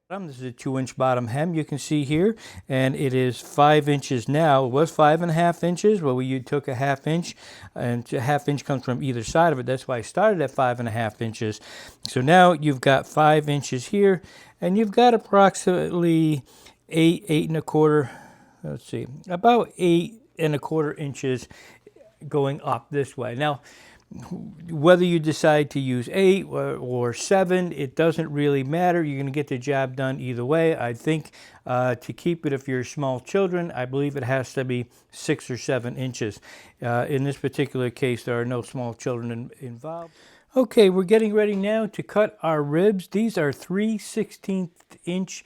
This is a 2-inch bottom hem you can see here, and it is 5 inches now. It was 5.5 inches, but you took a ½ inch, and a ½ inch comes from either side of it. That's why I started at 5.5 inches. So now you've got 5 inches here, and you've got approximately 8.25. Let's see, about 8.25 inches going up this way. Now, whether you decide to use 8 or 7, it doesn't really matter. You're going to get the job done either way. I think to keep it, if you're small children, I believe it has to be 6 or 7 inches. In this particular case, there are no small children involved. Okay, we're getting ready now to cut our ribs. These are 3/16 inch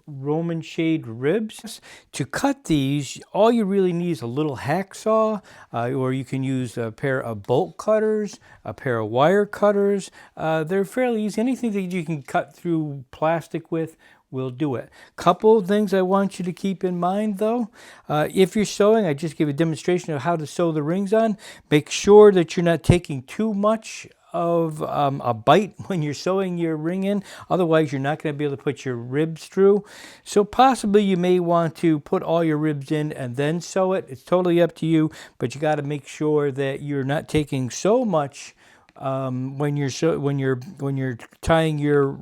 Roman shade ribs. To cut these, all you really need is a little hacksaw, or you can use a pair of bolt cutters, a pair of wire cutters. They're fairly easy. Anything that you can cut through plastic with will do it. Couple of things I want you to keep in mind though. If you're sewing, I just give a demonstration of how to sew the rings on. Make sure that you're not taking too much of a bite when you're sewing your ring in. Otherwise, you're not going to be able to put your ribs through. So possibly you may want to put all your ribs in and then sew it. It's totally up to you, but you got to make sure that you're not taking so much when you're tying your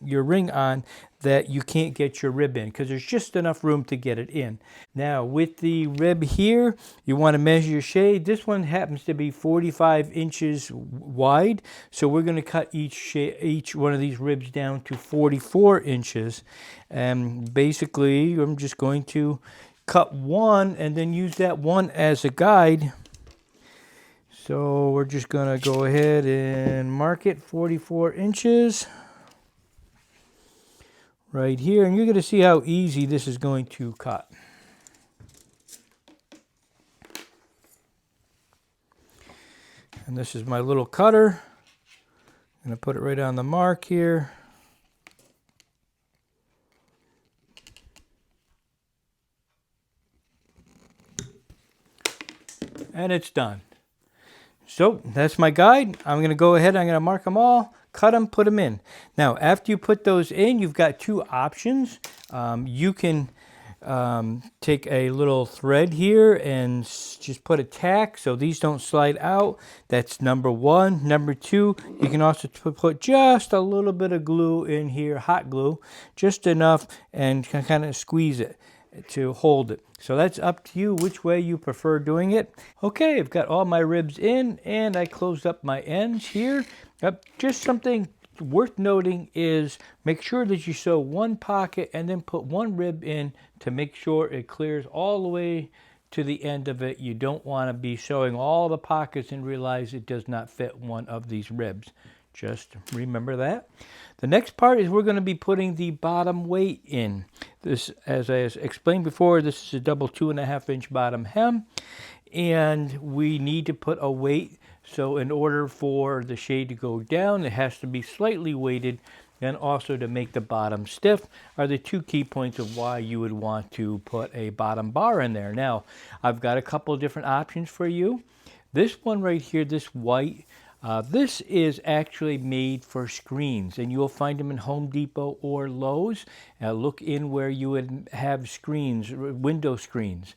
ring on that you can't get your rib in, because there's just enough room to get it in. Now with the rib here, you want to measure your shade. This one happens to be 45 inches wide, so we're going to cut each one of these ribs down to 44 inches. And basically I'm just going to cut one and then use that one as a guide. So we're just going to go ahead and mark it 44 inches right here. And you're going to see how easy this is going to cut. And this is my little cutter. I'm going to put it right on the mark here. And it's done. So that's my guide. I'm going to go ahead, I'm going to mark them all, cut them, put them in. Now, after you put those in, you've got two options. You can take a little thread here and just put a tack so these don't slide out. That's number one. Number two, you can also put just a little bit of glue in here, hot glue, just enough, and kind of squeeze it to hold it. So that's up to you which way you prefer doing it. Okay, I've got all my ribs in and I closed up my ends here. Just something worth noting is make sure that you sew one pocket and then put one rib in to make sure it clears all the way to the end of it. You don't want to be sewing all the pockets and realize it does not fit one of these ribs. Just remember that. The next part is we're going to be putting the bottom weight in. This, as I explained before, this is a double 2.5 inch bottom hem, and we need to put a weight. So in order for the shade to go down, it has to be slightly weighted, and also to make the bottom stiff are the two key points of why you would want to put a bottom bar in there. Now, I've got a couple of different options for you. This one right here, this white, this is actually made for screens, and you'll find them in Home Depot or Lowe's. Look in where you would have screens, window screens.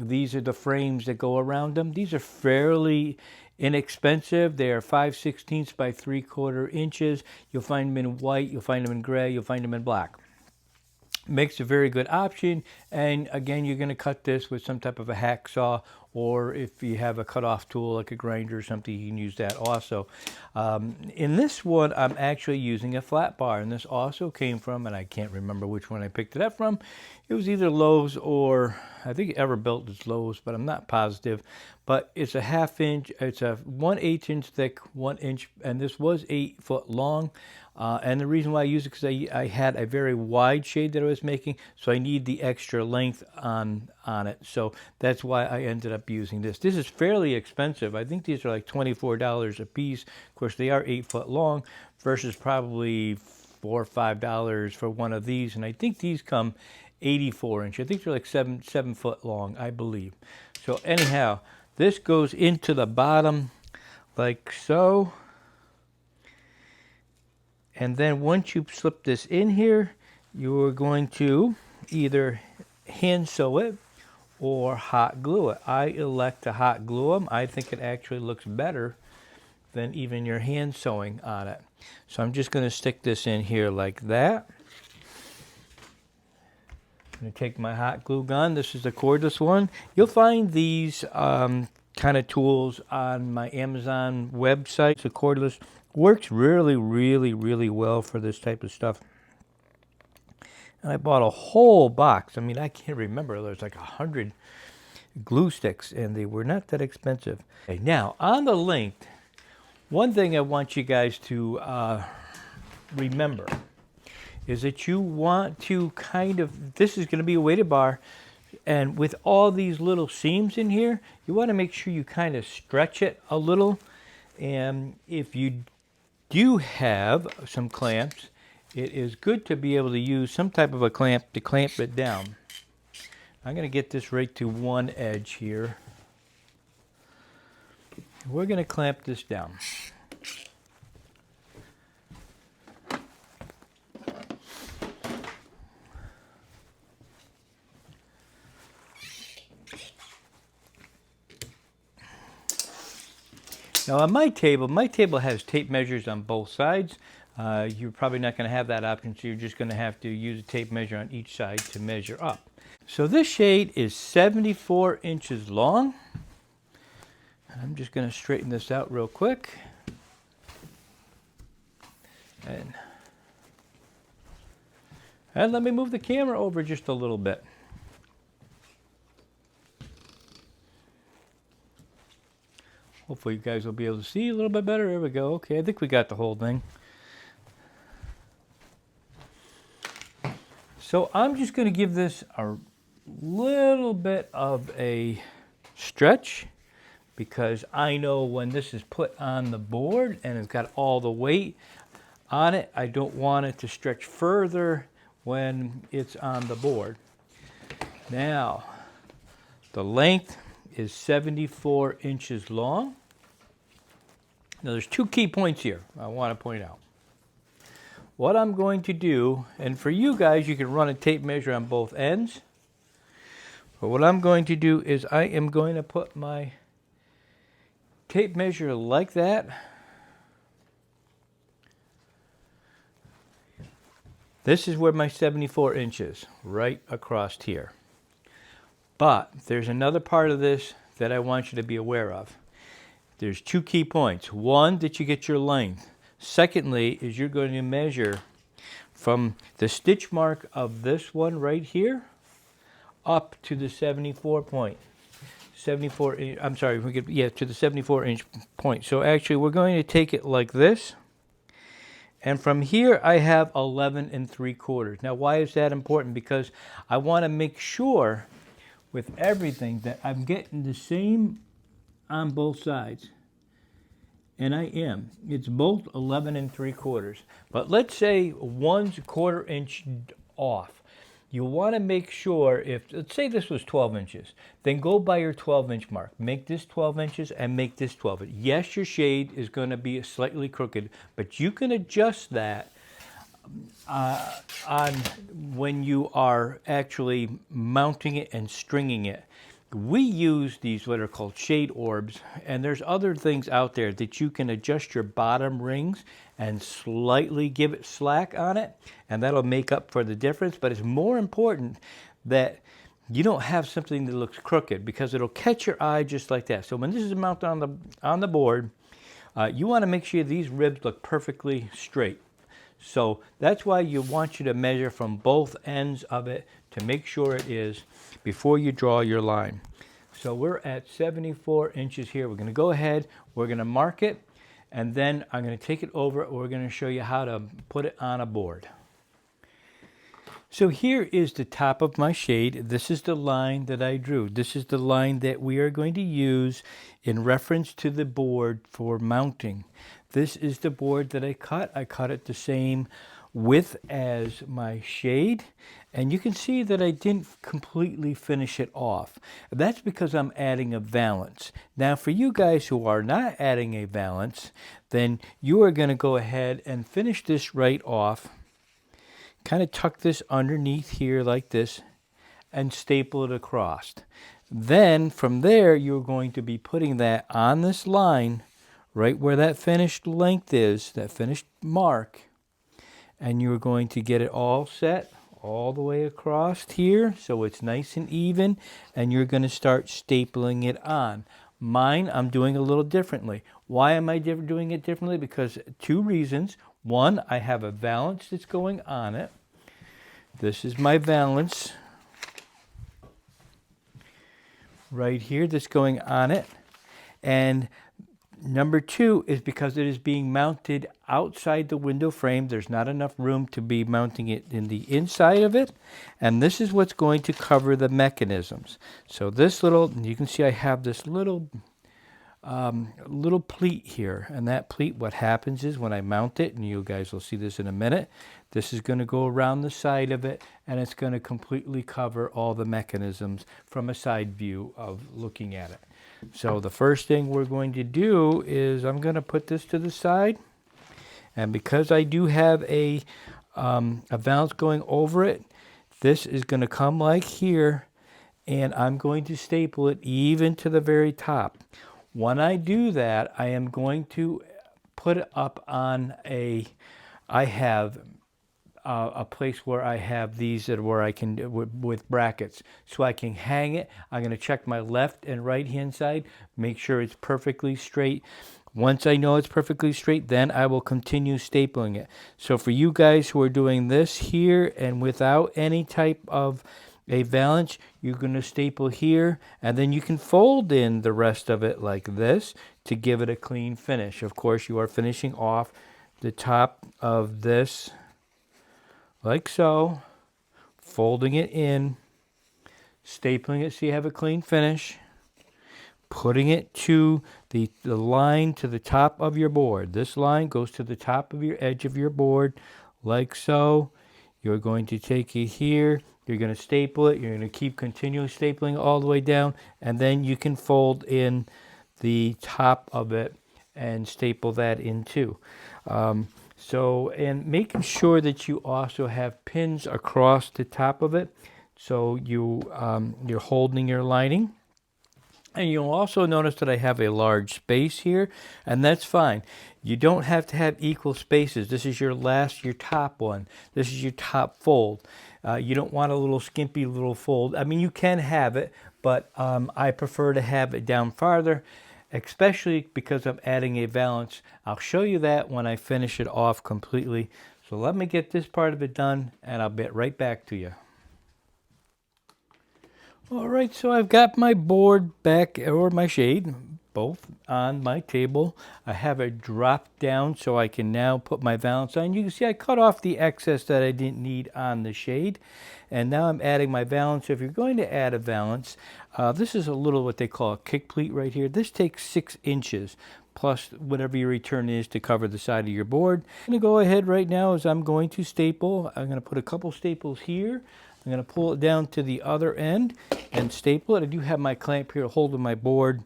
These are the frames that go around them. These are fairly inexpensive. They are 5/16 by 3/4 inches. You'll find them in white, you'll find them in gray, you'll find them in black. Makes a very good option, and again, you're going to cut this with some type of a hacksaw, or if you have a cutoff tool like a grinder or something, you can use that also. In this one, I'm actually using a flat bar, and this also came from, and I can't remember which one I picked it up from. It was either Lowe's or I think Everbuilt is Lowe's, but I'm not positive. But it's a ½ inch, it's a 1/8 inch thick, 1 inch, and this was 8 foot long. And the reason why I use it because I had a very wide shade that I was making, so I need the extra length on it. So that's why I ended up using this. This is fairly expensive. I think these are like $24 a piece. Of course, they are 8 foot long versus probably $4 or $5 for one of these. And I think these come 84 inch. I think they're like 7 foot long, I believe. So anyhow, this goes into the bottom like so. And then once you slip this in here, you're going to either hand sew it or hot glue it. I elect to hot glue them. I think it actually looks better than even your hand sewing on it. So I'm just going to stick this in here like that. I'm going to take my hot glue gun. This is the cordless one. You'll find these kind of tools on my Amazon website. The cordless works really, really, really well for this type of stuff. And I bought a whole box. I mean, I can't remember. There's like 100 glue sticks, and they were not that expensive. Okay, now, on the length, one thing I want you guys to remember is that you want to kind of, this is going to be a weighted bar, and with all these little seams in here, you want to make sure you kind of stretch it a little. And if you do have some clamps, it is good to be able to use some type of a clamp to clamp it down. I'm going to get this right to one edge here. We're going to clamp this down. Now on my table has tape measures on both sides. You're probably not going to have that option, so you're just going to have to use a tape measure on each side to measure up. So this shade is 74 inches long. And I'm just going to straighten this out real quick. And let me move the camera over just a little bit. Hopefully you guys will be able to see a little bit better. There we go. Okay, I think we got the whole thing. So I'm just going to give this a little bit of a stretch, because I know when this is put on the board and it's got all the weight on it, I don't want it to stretch further when it's on the board. Now, the length is 74 inches long. Now there's two key points here I want to point out. What I'm going to do, and for you guys, you can run a tape measure on both ends. But what I'm going to do is I am going to put my tape measure like that. This is where my 74 inches, right across here. But there's another part of this that I want you to be aware of. There's two key points. One, that you get your length. Secondly, is you're going to measure from the stitch mark of this one right here up to the 74 point. To the 74 inch point. So actually we're going to take it like this. And from here I have 11 3/4. Now why is that important? Because I want to make sure with everything that I'm getting the same on both sides. And I am. It's both 11 3/4. But let's say one's 1/4 inch off. You want to make sure, let's say this was 12 inches, then go by your 12-inch mark. Make this 12 inches and make this 12 inches. Yes, your shade is going to be slightly crooked, but you can adjust that on when you are actually mounting it and stringing it. We use these what are called shade orbs, and there's other things out there that you can adjust your bottom rings and slightly give it slack on it, and that'll make up for the difference. But it's more important that you don't have something that looks crooked, because it'll catch your eye just like that. So when this is mounted on the board, you want to make sure these ribs look perfectly straight. So that's why you want you to measure from both ends of it to make sure it is before you draw your line. So we're at 74 inches here. We're going to go ahead, we're going to mark it, and then I'm going to take it over. We're going to show you how to put it on a board. So here is the top of my shade. This is the line that I drew. This is the line that we are going to use in reference to the board for mounting. This is the board that I cut. I cut it the same width as my shade, and you can see that I didn't completely finish it off. That's because I'm adding a valance. Now for you guys who are not adding a valance, then you are going to go ahead and finish this right off, kind of tuck this underneath here like this and staple it across. Then from there, you're going to be putting that on this line right where that finished length is, that finished mark, and you're going to get it all set all the way across here so it's nice and even, and you're going to start stapling it on. Mine, I'm doing a little differently. Why am I doing it differently? Because two reasons. One, I have a valance that's going on it. This is my valance right here that's going on it. And number two is because it is being mounted outside the window frame. There's not enough room to be mounting it in the inside of it. And this is what's going to cover the mechanisms. So this little, you can see I have this little pleat here, and that pleat, what happens is when I mount it, and you guys will see this in a minute, this is going to go around the side of it, and it's going to completely cover all the mechanisms from a side view of looking at it. So the first thing we're going to do is I'm going to put this to the side, and because I do have a valance going over it, this is going to come like here, and I'm going to staple it even to the very top. When I do that, I am going to put it up on I have a place where I have these that where I can with brackets, so I can hang it. I'm going to check my left and right hand side, make sure it's perfectly straight. Once I know it's perfectly straight, then I will continue stapling it. So for you guys who are doing this here and without any type of a valance, you're going to staple here, and then you can fold in the rest of it like this to give it a clean finish. Of course, you are finishing off the top of this like so, folding it in, stapling it so you have a clean finish, putting it to the line to the top of your board. This line goes to the top of your edge of your board like so. You're going to take it here, you're going to staple it, you're going to keep continually stapling all the way down, and then you can fold in the top of it and staple that in too. And making sure that you also have pins across the top of it, so you're holding your lining. And you'll also notice that I have a large space here, and that's fine. You don't have to have equal spaces. This is your top one. This is your top fold. You don't want a little skimpy little fold. I mean, you can have it, but I prefer to have it down farther, especially because I'm adding a valance. I'll show you that when I finish it off completely. So let me get this part of it done, and I'll be right back to you. All right, so I've got my board back, or my shade, both on my table. I have it dropped down so I can now put my valance on. You can see I cut off the excess that I didn't need on the shade. And now I'm adding my valance. If you're going to add a valance, this is a little what they call a kick pleat right here. This takes 6 inches plus whatever your return is to cover the side of your board. I'm going to go ahead right now as I'm going to staple. I'm going to put a couple staples here. I'm going to pull it down to the other end and staple it. I do have my clamp here holding my board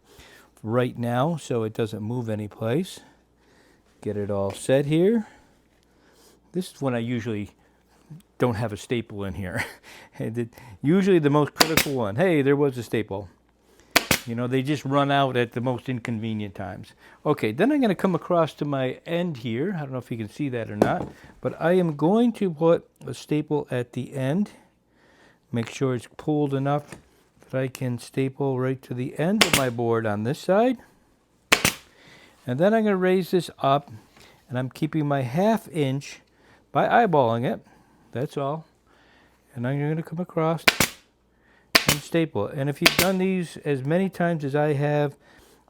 right now so it doesn't move any place. Get it all set here. This is when I usually don't have a staple in here. Usually the most critical one. Hey, there was a staple. You know, they just run out at the most inconvenient times. Okay, then I'm going to come across to my end here. I don't know if you can see that or not, but I am going to put a staple at the end. Make sure it's pulled enough that I can staple right to the end of my board on this side. And then I'm going to raise this up, and I'm keeping my 1/2 inch by eyeballing it. That's all. And I'm going to come across and staple it. And if you've done these as many times as I have,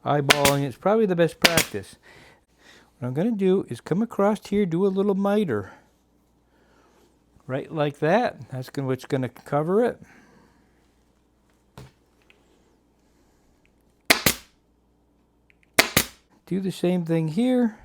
eyeballing it's probably the best practice. What I'm going to do is come across here, do a little miter. Right like that. That's what's going to cover it. Do the same thing here.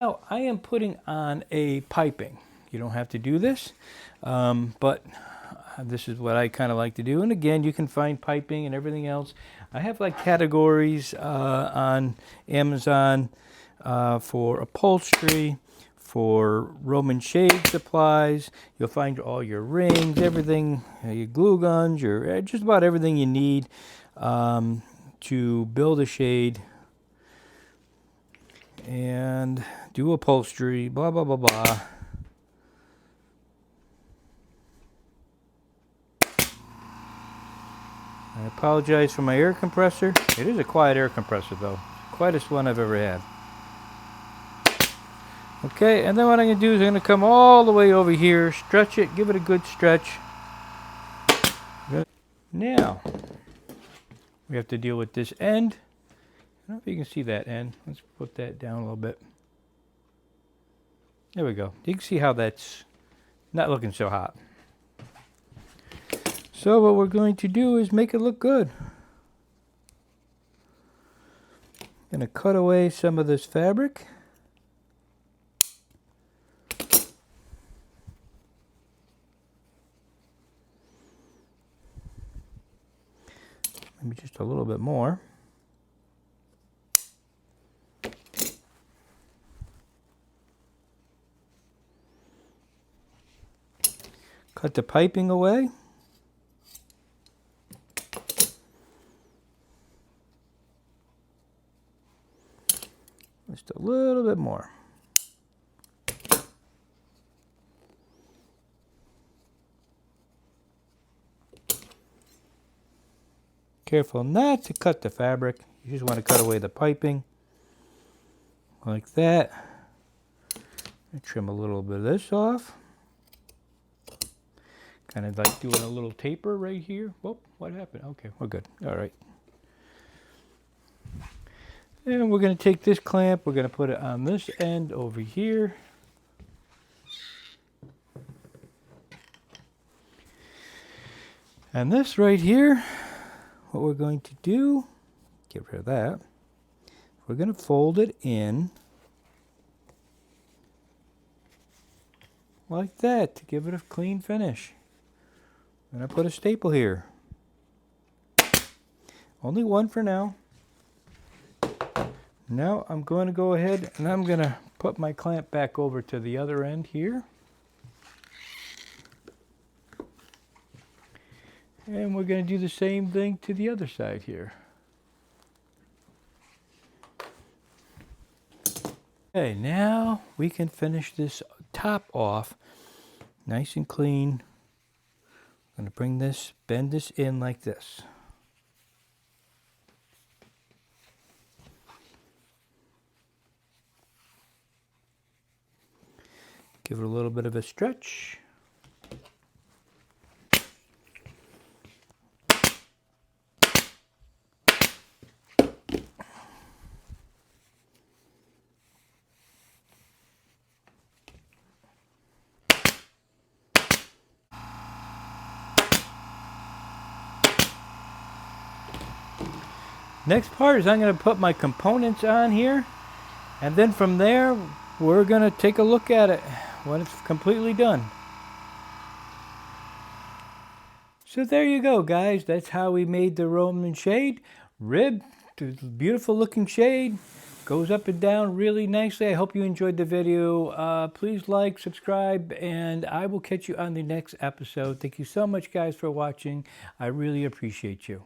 Now I am putting on a piping. You don't have to do this, but This is what I kind of like to do. And again, you can find piping and everything else. I have like categories on Amazon for upholstery, for Roman shade supplies. You'll find all your rings, everything, your glue guns, your just about everything you need to build a shade and do upholstery, blah, blah, blah, blah. I apologize for my air compressor. It is a quiet air compressor though. Quietest one I've ever had. Okay, and then what I'm going to do is I'm going to come all the way over here, stretch it, give it a good stretch. Now, we have to deal with this end. I don't know if you can see that end. Let's put that down a little bit. There we go. You can see how that's not looking so hot. So what we're going to do is make it look good. I'm going to cut away some of this fabric. Maybe just a little bit more. Cut the piping away. Just a little bit more. Careful not to cut the fabric. You just want to cut away the piping like that. Trim a little bit of this off. Kind of like doing a little taper right here. Whoop, what happened? Okay, we're good. All right. And we're going to take this clamp, we're going to put it on this end over here. And this right here, what we're going to do, get rid of that, we're going to fold it in like that to give it a clean finish. I'm going to put a staple here. Only one for now. Now I'm going to go ahead and I'm going to put my clamp back over to the other end here. And we're going to do the same thing to the other side here. Okay, now we can finish this top off nice and clean. I'm going to bring this, bend this in like this. Give it a little bit of a stretch. Next part is I'm going to put my components on here, and then from there we're going to take a look at it when it's completely done. So there you go, guys. That's how we made the Roman shade. Rib, beautiful looking shade. Goes up and down really nicely. I hope you enjoyed the video. Please like, subscribe, and I will catch you on the next episode. Thank you so much, guys, for watching. I really appreciate you.